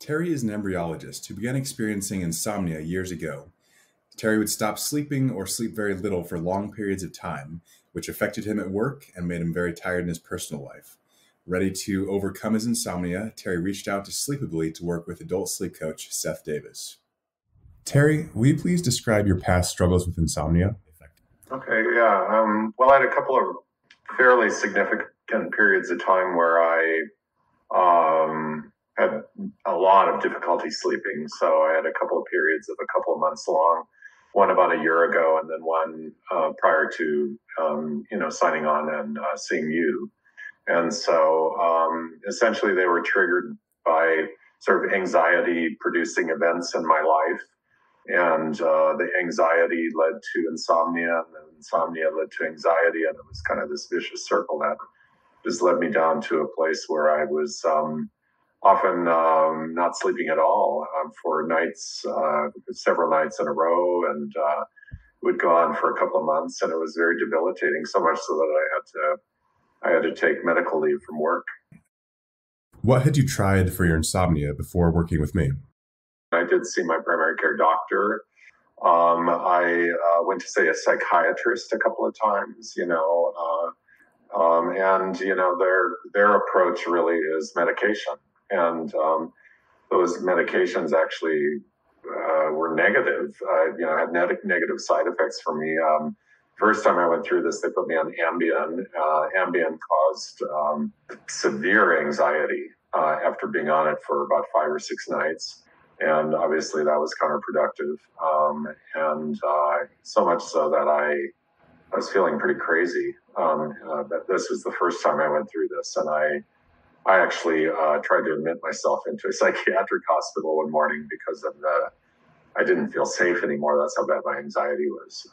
Terry is an embryologist who began experiencing insomnia years ago. Terry would stop sleeping or sleep very little for long periods of time, which affected him at work and made him very tired in his personal life. Ready to overcome his insomnia, Terry reached out to Sleepably to work with adult sleep coach Seth Davis. Terry, will you please describe your past struggles with insomnia? Okay, yeah. Well, I had a couple of fairly significant periods of time where I had a lot of difficulty sleeping. So I had a couple of periods of a couple of months long, one about a year ago, and then one prior to signing on and seeing you. And so essentially they were triggered by sort of anxiety-producing events in my life. And the anxiety led to insomnia, and then insomnia led to anxiety, and it was kind of this vicious circle that just led me down to a place where I was often not sleeping at all for nights, several nights in a row, and would go on for a couple of months, and it was very debilitating, so much so that I had to take medical leave from work. What had you tried for your insomnia before working with me? I did see my primary care doctor. I went to see a psychiatrist a couple of times, and their approach really is medication, and those medications actually were negative. Had negative side effects for me. First time I went through this, they put me on Ambien. Ambien caused severe anxiety after being on it for about 5 or 6 nights. And obviously that was counterproductive. And so much so that I was feeling pretty crazy. That this was the first time I went through this. And I actually tried to admit myself into a psychiatric hospital one morning because of I didn't feel safe anymore. That's how bad my anxiety was.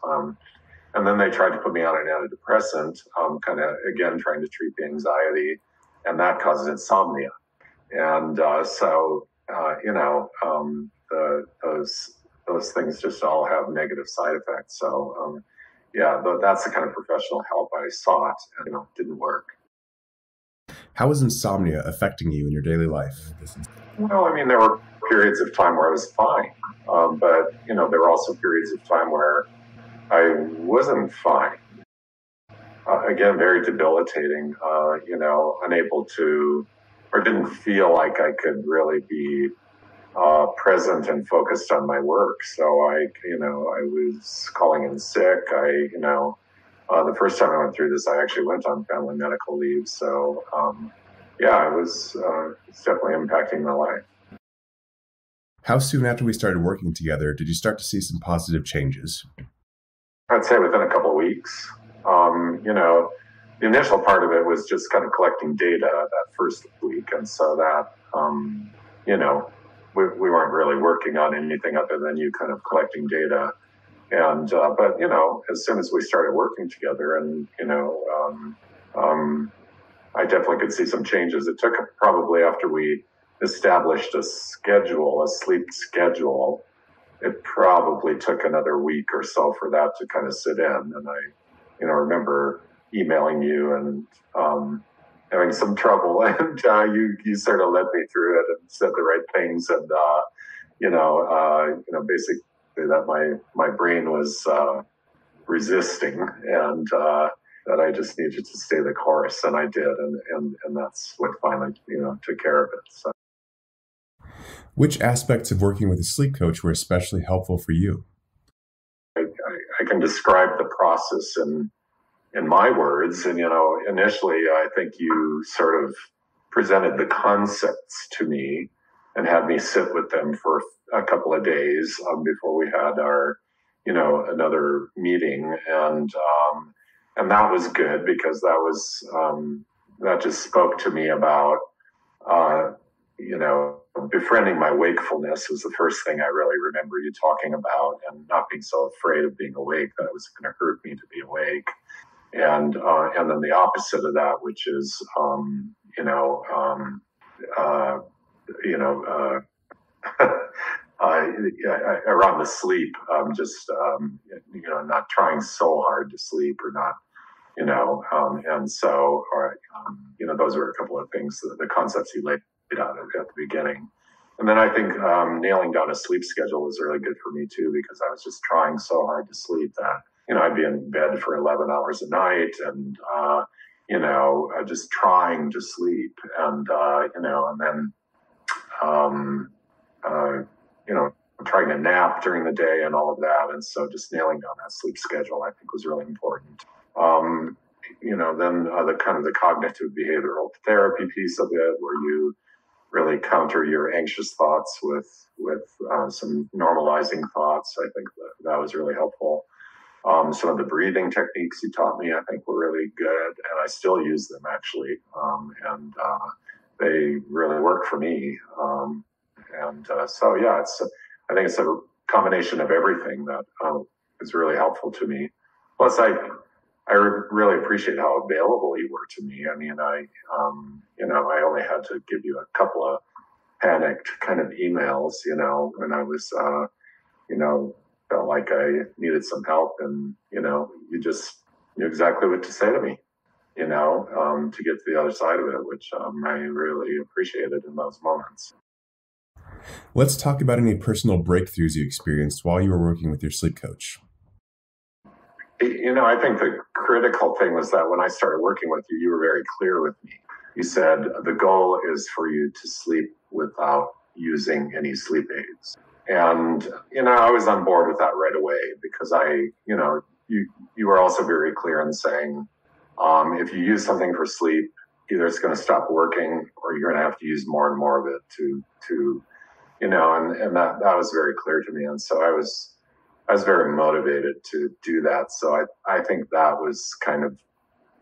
And then they tried to put me on an antidepressant, kind of, again, trying to treat the anxiety. And that causes insomnia. And those things just all have negative side effects. So, that's the kind of professional help I sought, and it didn't work. How is insomnia affecting you in your daily life? Well, I mean, there were periods of time where I was fine, but there were also periods of time where I wasn't fine. Again, very debilitating. Unable to, or didn't feel like I could really be present and focused on my work. So I was calling in sick. The first time I went through this, I actually went on family medical leave. So, it's definitely impacting my life. How soon after we started working together did you start to see some positive changes? I'd say within a couple of weeks. The initial part of it was just kind of collecting data that first week. And so that, we weren't really working on anything other than you kind of collecting data. And, but as soon as we started working together and, I definitely could see some changes. It took probably after we established a sleep schedule, it probably took another week or so for that to kind of sit in. And I, remember emailing you and having some trouble, and you sort of led me through it and said the right things, and basically that my brain was resisting, and that I just needed to stay the course, and I did, and that's what finally took care of it. So. Which aspects of working with a sleep coach were especially helpful for you? I can describe the process in my words. And, initially, I think you sort of presented the concepts to me and had me sit with them for a couple of days before we had our, another meeting. And that was good because that was, that just spoke to me about, befriending my wakefulness was the first thing I really remember you talking about, and not being so afraid of being awake that it was going to hurt me to be awake. And then the opposite of that, which is, around the sleep, not trying so hard to sleep or not, and so, those were a couple of things, the concepts you laid out at the beginning. And then I think nailing down a sleep schedule was really good for me too, because I was just trying so hard to sleep that, I'd be in bed for 11 hours a night and, just trying to sleep. And, and then, uh, you know, trying to nap during the day and all of that. And so just nailing down that sleep schedule, I think was really important. Then the kind of the cognitive behavioral therapy piece of it, where you really counter your anxious thoughts with some normalizing thoughts. I think that was really helpful. Some of the breathing techniques you taught me, I think, were really good, and I still use them actually, and they really work for me. I think it's a combination of everything that is really helpful to me. Plus, I really appreciate how available you were to me. I mean, I only had to give you a couple of panicked kind of emails, when I was, felt like I needed some help, and, you just knew exactly what to say to me, to get to the other side of it, which I really appreciated in those moments. Let's talk about any personal breakthroughs you experienced while you were working with your sleep coach. I think the critical thing was that when I started working with you, you were very clear with me. You said the goal is for you to sleep without using any sleep aids. And, I was on board with that right away, because you were also very clear in saying, if you use something for sleep, either it's going to stop working or you're going to have to use more and more of it to and that was very clear to me. And so I was very motivated to do that. So I think that was kind of,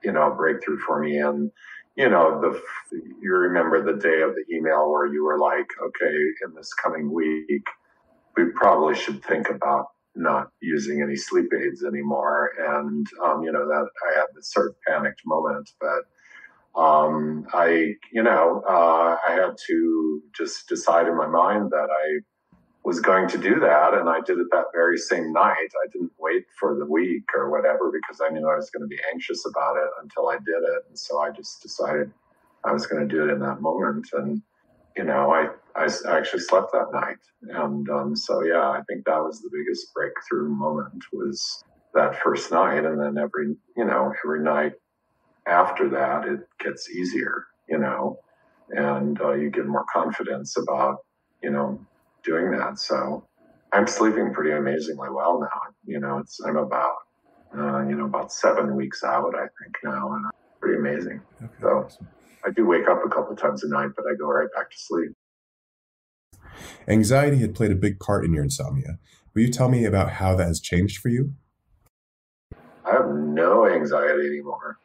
a breakthrough for me. And, you remember the day of the email where you were like, okay, in this coming week, we probably should think about not using any sleep aids anymore. And, that I had this sort of panicked moment, but I had to just decide in my mind that I was going to do that. And I did it that very same night. I didn't wait for the week or whatever, because I knew I was going to be anxious about it until I did it. And so I just decided I was going to do it in that moment. And, I actually slept that night. And I think that was the biggest breakthrough moment, was that first night. And then every night after that, it gets easier, and you get more confidence about, doing that. So I'm sleeping pretty amazingly well now. I'm about 7 weeks out, I think now, and it's pretty amazing. Okay, so awesome. I do wake up a couple of times a night, but I go right back to sleep. Anxiety had played a big part in your insomnia. Will you tell me about how that has changed for you? I have no anxiety anymore.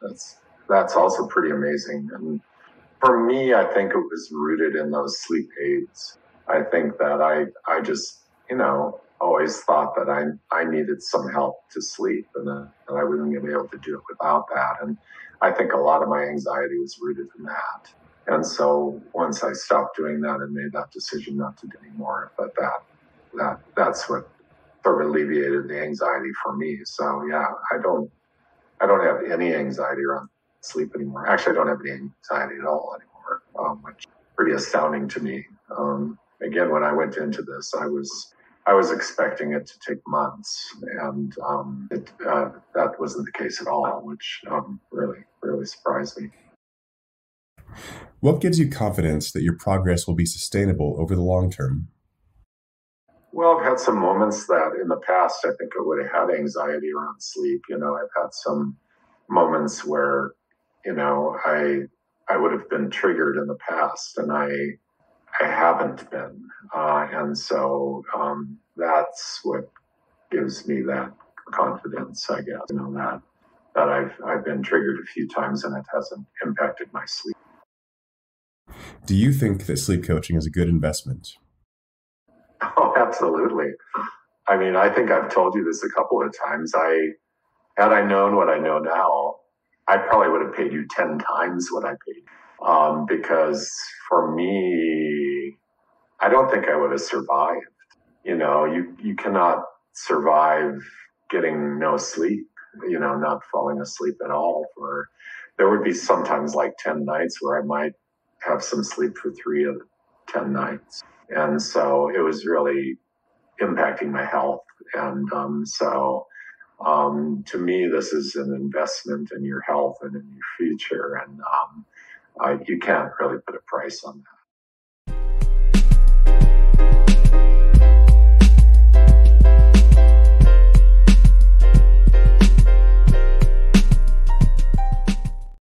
That's also pretty amazing. And for me, I think it was rooted in those sleep aids. I think that I just, always thought that I needed some help to sleep, and that I wasn't going to be able to do it without that. And I think a lot of my anxiety was rooted in that. And so once I stopped doing that and made that decision not to do anymore, but that's what sort of alleviated the anxiety for me. So yeah, I don't have any anxiety around sleep anymore. Actually, I don't have any anxiety at all anymore, which is pretty astounding to me. Again, when I went into this, I was expecting it to take months, and that wasn't the case at all, which really, really surprised me. What gives you confidence that your progress will be sustainable over the long term? Well, I've had some moments that in the past, I think I would have had anxiety around sleep. I've had some moments where, I would have been triggered in the past, and I haven't been. And so that's what gives me that confidence, I guess, that I've been triggered a few times and it hasn't impacted my sleep. Do you think that sleep coaching is a good investment? Oh, absolutely. I mean, I think I've told you this a couple of times. Had I known what I know now, I probably would have paid you 10 times what I paid. Because for me, I don't think I would have survived. You cannot survive getting no sleep, not falling asleep at all. There would be sometimes like 10 nights where I might have some sleep for 3 of the 10 nights. And so it was really impacting my health. And to me, this is an investment in your health and in your future. And you can't really put a price on that.